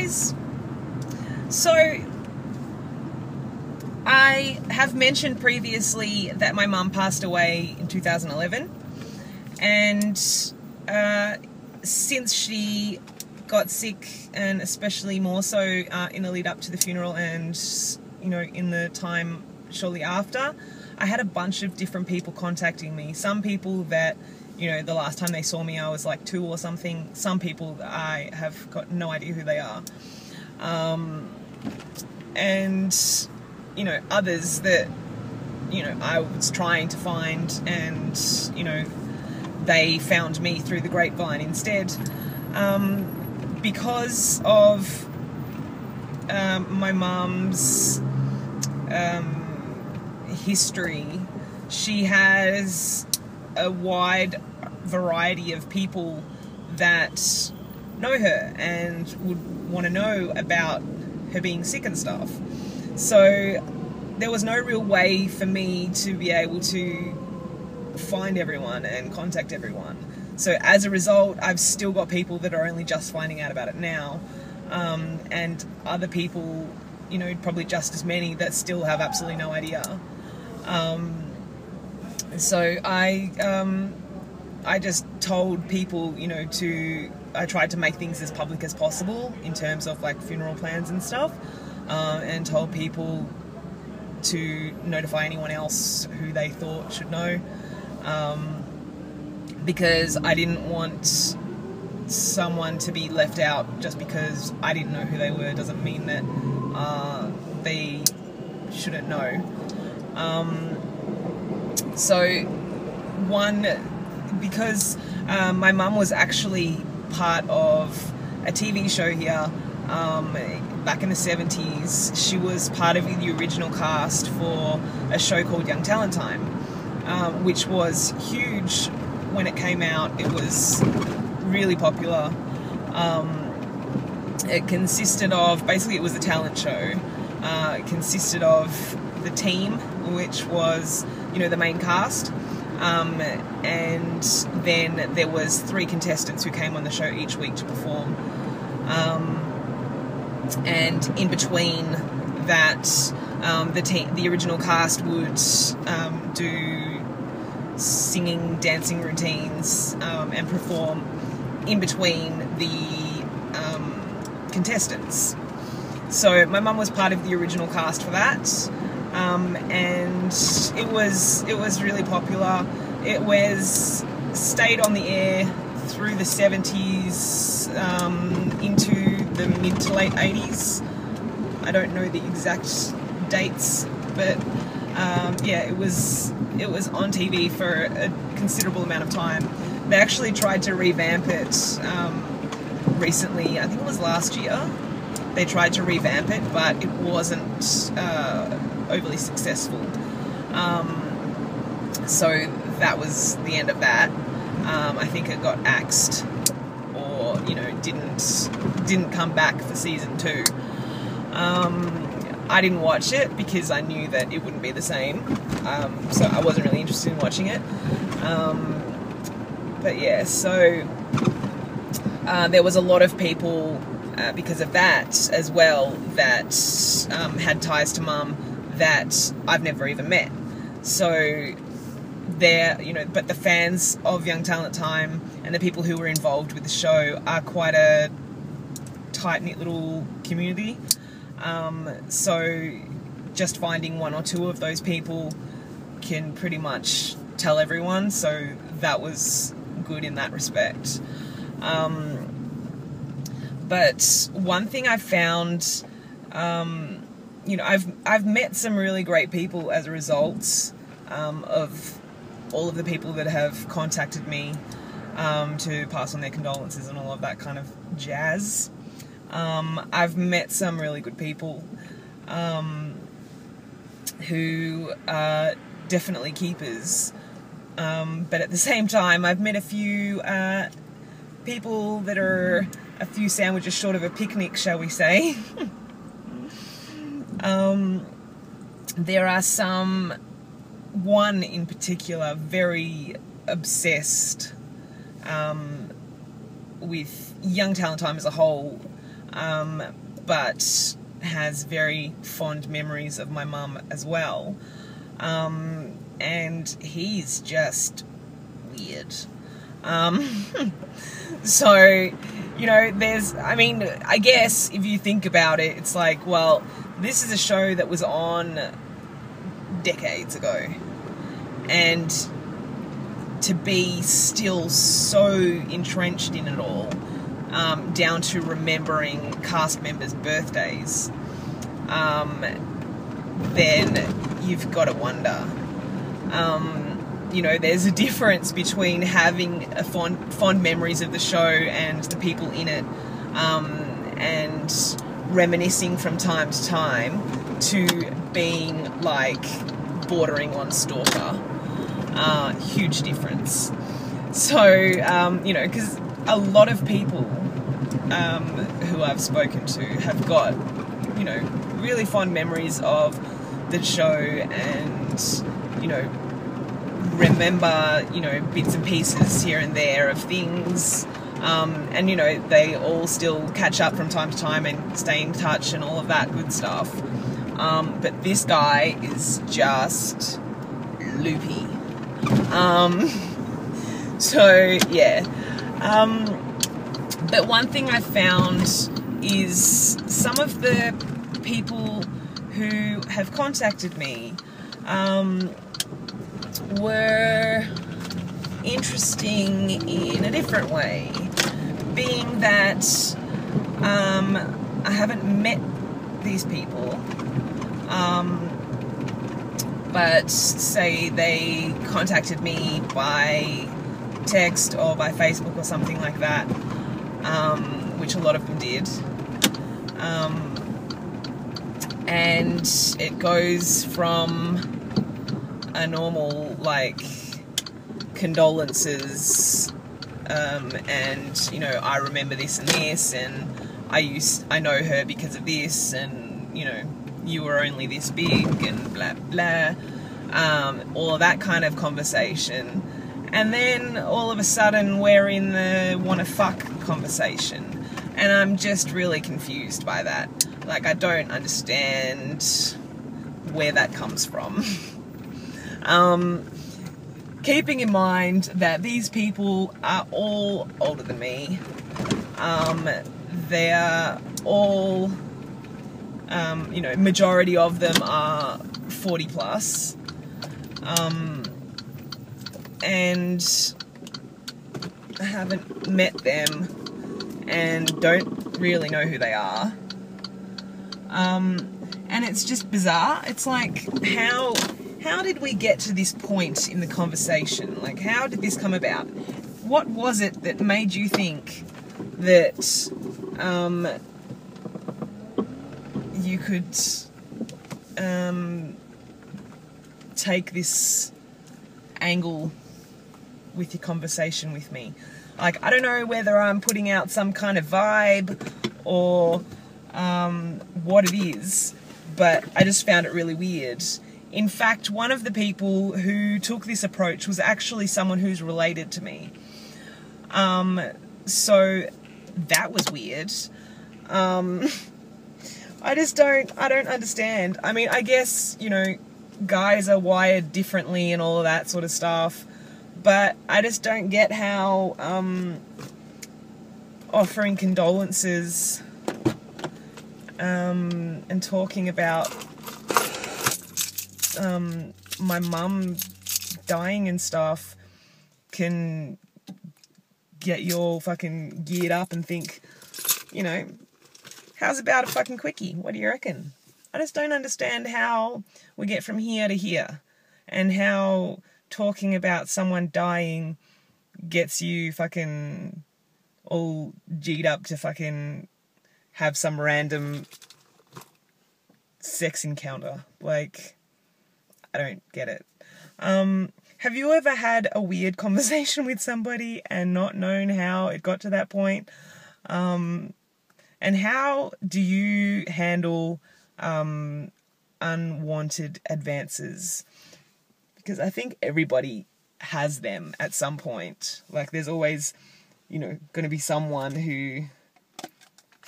guys. So, I have mentioned previously that my mum passed away in 2011, and since she got sick, and especially more so in the lead up to the funeral and, you know, in the time shortly after, I had a bunch of different people contacting me. Some people that, you know, the last time they saw me I was like 2 or something. Some people I have got no idea who they are. And, you know, others that, you know, I was trying to find, and, you know, they found me through the grapevine instead. Because of my mum's history, she has a wide variety of people that know her and would want to know about her being sick and stuff. So there was no real way for me to be able to find everyone and contact everyone. So as a result, I've still got people that are only just finding out about it now, and other people, you know, probably just as many that still have absolutely no idea. So I just told people, you know, I tried to make things as public as possible in terms of like funeral plans and stuff, and told people to notify anyone else who they thought should know, because I didn't want someone to be left out just because I didn't know who they were. Doesn't mean that they shouldn't know. Because my mum was actually part of a TV show here back in the 70s. She was part of the original cast for a show called Young Talent Time, which was huge when it came out. It was really popular. It consisted of, basically it was a talent show. It consisted of the team, which was, you know, the main cast, and then there was 3 contestants who came on the show each week to perform, and in between that, the original cast would do singing, dancing routines, and perform in between the contestants. So my mum was part of the original cast for that, and it was really popular. It stayed on the air through the 70s, into the mid to late 80s. I don't know the exact dates, but yeah, it was on TV for a considerable amount of time. They actually tried to revamp it recently. I think it was last year. They tried to revamp it, but it wasn't overly successful. So that was the end of that. I think it got axed, or, you know, didn't come back for season 2. I didn't watch it because I knew that it wouldn't be the same, so I wasn't really interested in watching it. But yeah, so there was a lot of people because of that as well that had ties to Mum that I've never even met. So there, you know, but the fans of Young Talent Time and the people who were involved with the show are quite a tight-knit little community. So just finding 1 or 2 of those people can pretty much tell everyone, so that was good in that respect. But one thing I found, you know, I've met some really great people as a result of all of the people that have contacted me to pass on their condolences and all of that kind of jazz. I've met some really good people who are definitely keepers, but at the same time I've met a few people that are a few sandwiches short of a picnic, shall we say. There are one in particular very obsessed with Young Talent Time as a whole, but has very fond memories of my mum as well. And he's just weird. So, you know, I guess if you think about it, it's like, well, this is a show that was on decades ago. And to be still so entrenched in it all, down to remembering cast members' birthdays, then you've got to wonder. You know, there's a difference between having fond memories of the show and the people in it, and reminiscing from time to time, to being like bordering on stalker. Huge difference. So, you know, because a lot of people who I've spoken to have got, you know, really fond memories of the show, and, you know, remember, you know, bits and pieces here and there of things, and, you know, they all still catch up from time to time and stay in touch and all of that good stuff. But this guy is just loopy. So, yeah. But one thing I found is some of the people who have contacted me were interesting in a different way, being that I haven't met these people, but say they contacted me by text or by Facebook or something like that, which a lot of them did, and it goes from a normal, like, condolences, and, you know, I remember this and this, and I know her because of this, and, you know, you were only this big, and blah blah, all of that kind of conversation. And then all of a sudden we're in the wanna fuck conversation, and I'm just really confused by that. Like, I don't understand where that comes from. Keeping in mind that these people are all older than me. They're all, you know, majority of them are 40 plus. And I haven't met them and don't really know who they are. And it's just bizarre. It's like, how did we get to this point in the conversation? Like, how did this come about? What was it that made you think that you could take this angle with your conversation with me? Like, I don't know whether I'm putting out some kind of vibe or what it is, but I just found it really weird. In fact, one of the people who took this approach was actually someone who's related to me. So that was weird. I don't understand. I mean, I guess, you know, guys are wired differently and all of that sort of stuff, but I just don't get how offering condolences and talking about my mum dying and stuff can get you all fucking geared up and think, you know, how's about a fucking quickie? What do you reckon? I just don't understand how we get from here to here, and how talking about someone dying gets you fucking all G'd up to fucking have some random sex encounter. Like, I don't get it. Have you ever had a weird conversation with somebody and not known how it got to that point? And how do you handle unwanted advances? Because I think everybody has them at some point. Like, there's always, you know, going to be someone who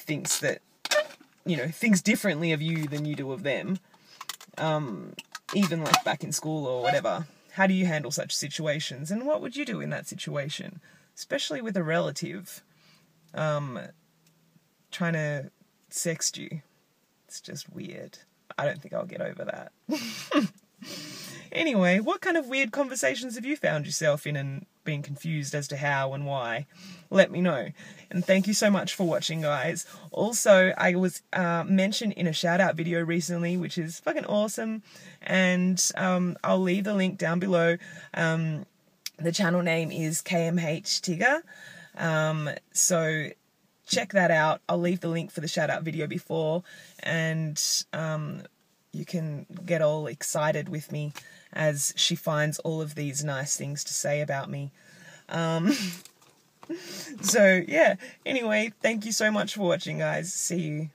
thinks that, you know, thinks differently of you than you do of them, even like back in school or whatever. How do you handle such situations, and what would you do in that situation, especially with a relative trying to sext you? It's just weird. I don't think I'll get over that. Anyway, what kind of weird conversations have you found yourself in and been confused as to how and why? Let me know. And thank you so much for watching, guys. Also, I was mentioned in a shout-out video recently, which is fucking awesome. And I'll leave the link down below. The channel name is KMH Tigger. So check that out. I'll leave the link for the shout-out video before. And you can get all excited with me as she finds all of these nice things to say about me. So, yeah. Anyway, thank you so much for watching, guys. See you.